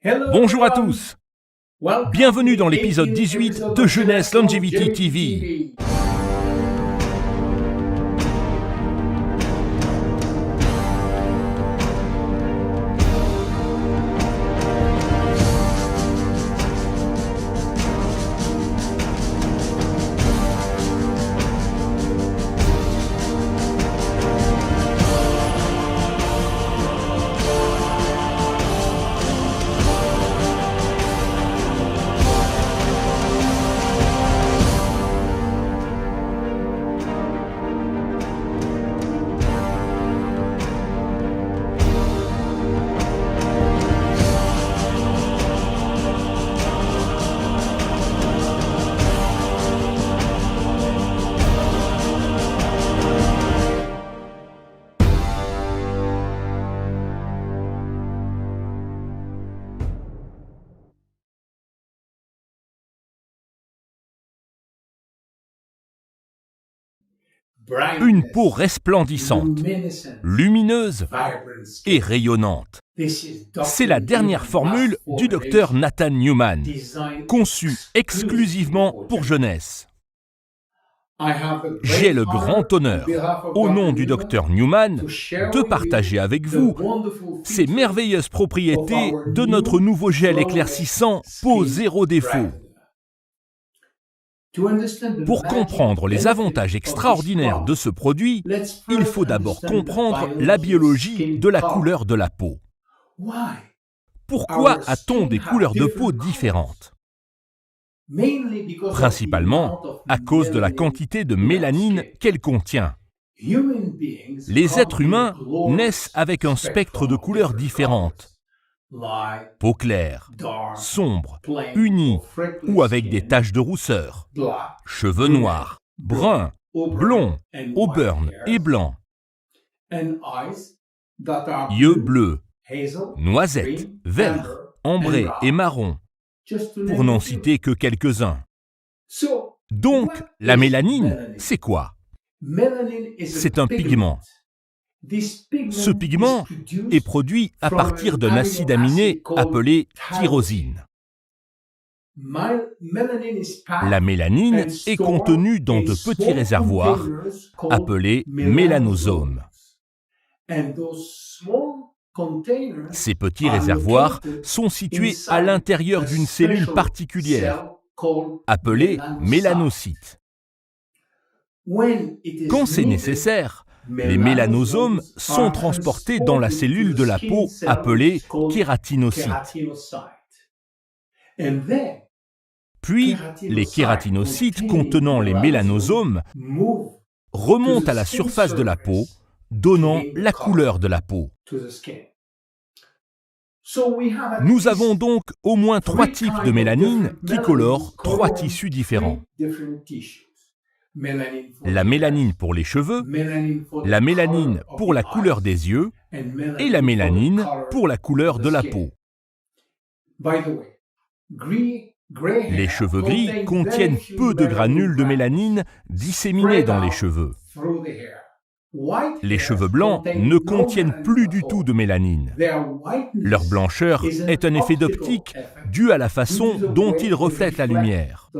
Bonjour à tous. Bienvenue dans l'épisode 18 de Jeunesse Longevity TV. Une peau resplendissante, lumineuse et rayonnante. C'est la dernière formule du Dr Nathan Newman, conçue exclusivement pour jeunesse. J'ai le grand honneur, au nom du Dr Newman, de partager avec vous ces merveilleuses propriétés de notre nouveau gel éclaircissant peau zéro défaut. Pour comprendre les avantages extraordinaires de ce produit, il faut d'abord comprendre la biologie de la couleur de la peau. Pourquoi a-t-on des couleurs de peau différentes? Principalement à cause de la quantité de mélanine qu'elle contient. Les êtres humains naissent avec un spectre de couleurs différentes. Peau claire, sombre, unie ou avec des taches de rousseur, cheveux noirs, bruns, blonds, auburn et blancs, yeux bleus, noisettes, verts, ambrés et marrons, pour n'en citer que quelques-uns. Donc, la mélanine, c'est quoi? C'est un pigment. Ce pigment est produit à partir d'un acide aminé appelé tyrosine. La mélanine est contenue dans de petits réservoirs appelés mélanosomes. Ces petits réservoirs sont situés à l'intérieur d'une cellule particulière appelée mélanocyte. Quand c'est nécessaire, les mélanosomes sont transportés dans la cellule de la peau appelée kératinocyte. Puis, les kératinocytes contenant les mélanosomes remontent à la surface de la peau, donnant la couleur de la peau. Nous avons donc au moins 3 types de mélanine qui colorent 3 tissus différents. La mélanine pour les cheveux, la mélanine pour la couleur des yeux et la mélanine pour la couleur de la peau. Les cheveux gris contiennent peu de granules de mélanine disséminés dans les cheveux. Les cheveux blancs ne contiennent plus du tout de mélanine. Leur blancheur est un effet d'optique dû à la façon dont ils reflètent la lumière.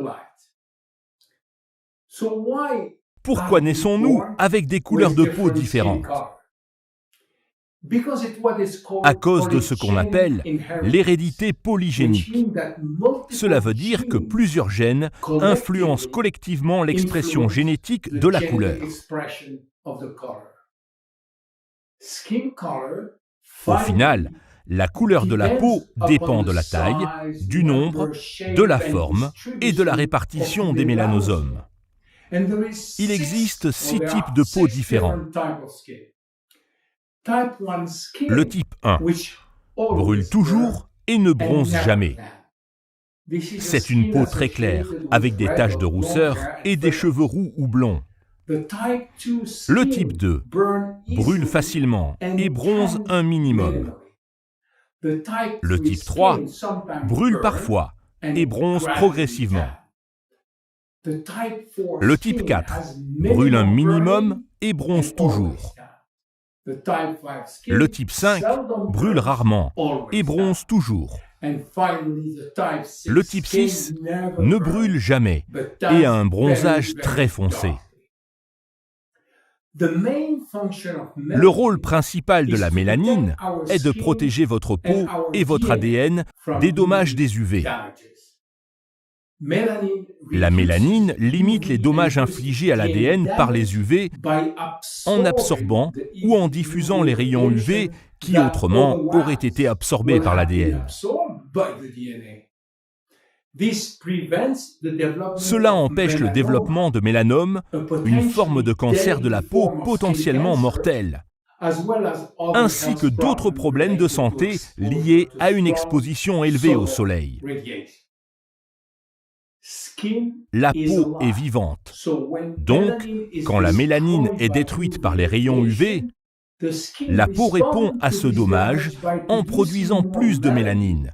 Pourquoi naissons-nous avec des couleurs de peau différentes? À cause de ce qu'on appelle l'hérédité polygénique. Cela veut dire que plusieurs gènes influencent collectivement l'expression génétique de la couleur. Au final, la couleur de la peau dépend de la taille, du nombre, de la forme et de la répartition des mélanosomes. Il existe 6 types de peau différents. Le type 1 brûle toujours et ne bronze jamais. C'est une peau très claire, avec des taches de rousseur et des cheveux roux ou blonds. Le type 2 brûle facilement et bronze un minimum. Le type 3 brûle parfois et bronze progressivement. Le type 4 brûle un minimum et bronze toujours. Le type 5 brûle rarement et bronze toujours. Le type 6 ne brûle jamais et a un bronzage très foncé. Le rôle principal de la mélanine est de protéger votre peau et votre ADN des dommages des UV. La mélanine limite les dommages infligés à l'ADN par les UV en absorbant ou en diffusant les rayons UV qui autrement auraient été absorbés par l'ADN. Cela empêche le développement de mélanome, une forme de cancer de la peau potentiellement mortelle, ainsi que d'autres problèmes de santé liés à une exposition élevée au soleil. La peau est vivante, donc quand la mélanine est détruite par les rayons UV, la peau répond à ce dommage en produisant plus de mélanine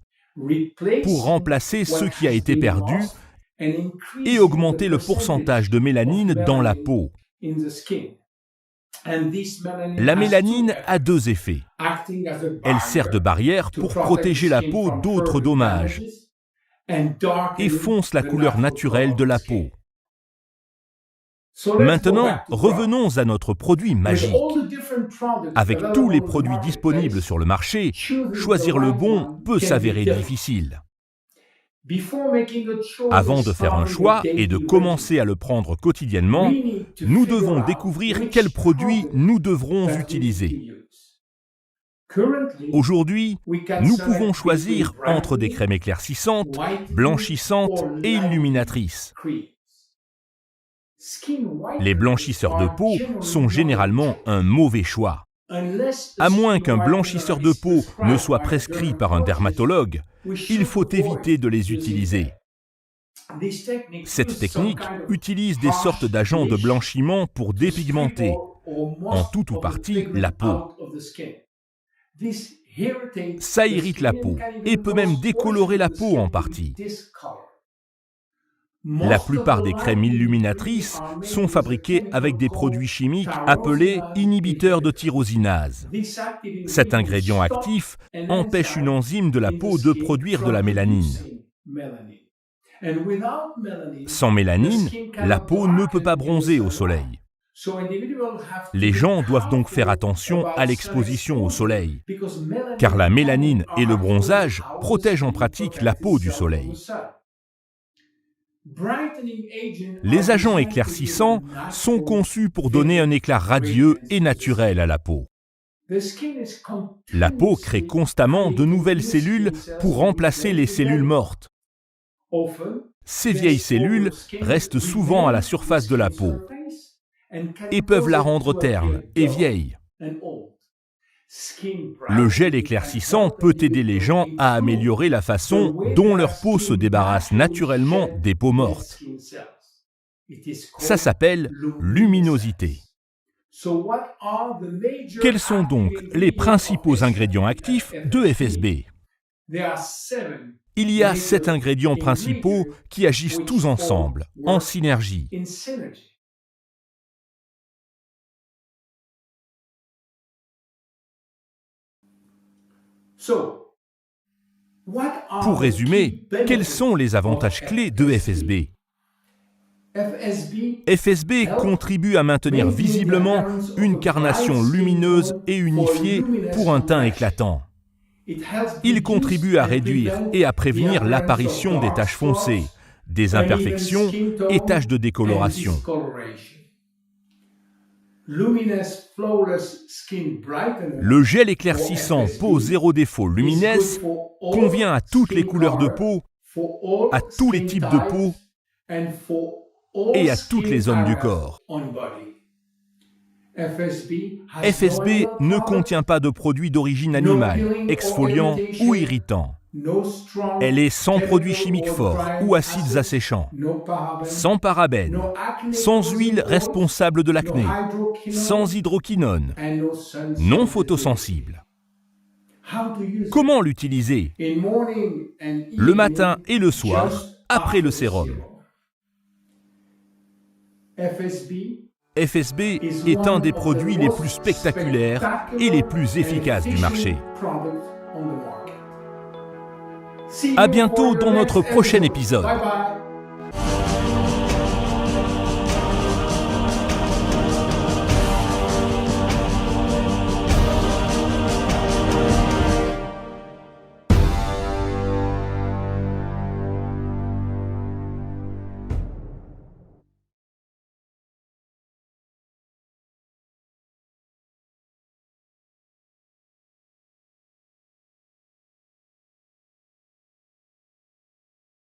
pour remplacer ce qui a été perdu et augmenter le pourcentage de mélanine dans la peau. La mélanine a deux effets. Elle sert de barrière pour protéger la peau d'autres dommages et fonce la couleur naturelle de la peau. Maintenant, revenons à notre produit magique. Avec tous les produits disponibles sur le marché, choisir le bon peut s'avérer difficile. Avant de faire un choix et de commencer à le prendre quotidiennement, nous devons découvrir quels produits nous devrons utiliser. Aujourd'hui, nous pouvons choisir entre des crèmes éclaircissantes, blanchissantes et illuminatrices. Les blanchisseurs de peau sont généralement un mauvais choix. À moins qu'un blanchisseur de peau ne soit prescrit par un dermatologue, il faut éviter de les utiliser. Cette technique utilise des sortes d'agents de blanchiment pour dépigmenter, en tout ou partie, la peau. Ça irrite la peau et peut même décolorer la peau en partie. La plupart des crèmes illuminatrices sont fabriquées avec des produits chimiques appelés inhibiteurs de tyrosinase. Cet ingrédient actif empêche une enzyme de la peau de produire de la mélanine. Sans mélanine, la peau ne peut pas bronzer au soleil. Les gens doivent donc faire attention à l'exposition au soleil, car la mélanine et le bronzage protègent en pratique la peau du soleil. Les agents éclaircissants sont conçus pour donner un éclat radieux et naturel à la peau. La peau crée constamment de nouvelles cellules pour remplacer les cellules mortes. Ces vieilles cellules restent souvent à la surface de la peau et peuvent la rendre terne et vieille. Le gel éclaircissant peut aider les gens à améliorer la façon dont leur peau se débarrasse naturellement des peaux mortes. Ça s'appelle luminosité. Quels sont donc les principaux ingrédients actifs de FSB? Il y a 7 ingrédients principaux qui agissent tous ensemble, en synergie. Pour résumer, quels sont les avantages clés de FSB? FSB contribue à maintenir visiblement une carnation lumineuse et unifiée pour un teint éclatant. Il contribue à réduire et à prévenir l'apparition des taches foncées, des imperfections et taches de décoloration. Le gel éclaircissant peau zéro défaut Luminess convient à toutes les couleurs de peau, à tous les types de peau et à toutes les zones du corps. FSB ne contient pas de produits d'origine animale, exfoliants ou irritants. Elle est sans produits chimiques forts ou acides asséchants, sans parabènes, sans huile responsable de l'acné, sans hydroquinone, non photosensible. Comment l'utiliser? Le matin et le soir, après le sérum. FSB est un des produits les plus spectaculaires et les plus efficaces du marché. À bientôt dans notre prochain épisode.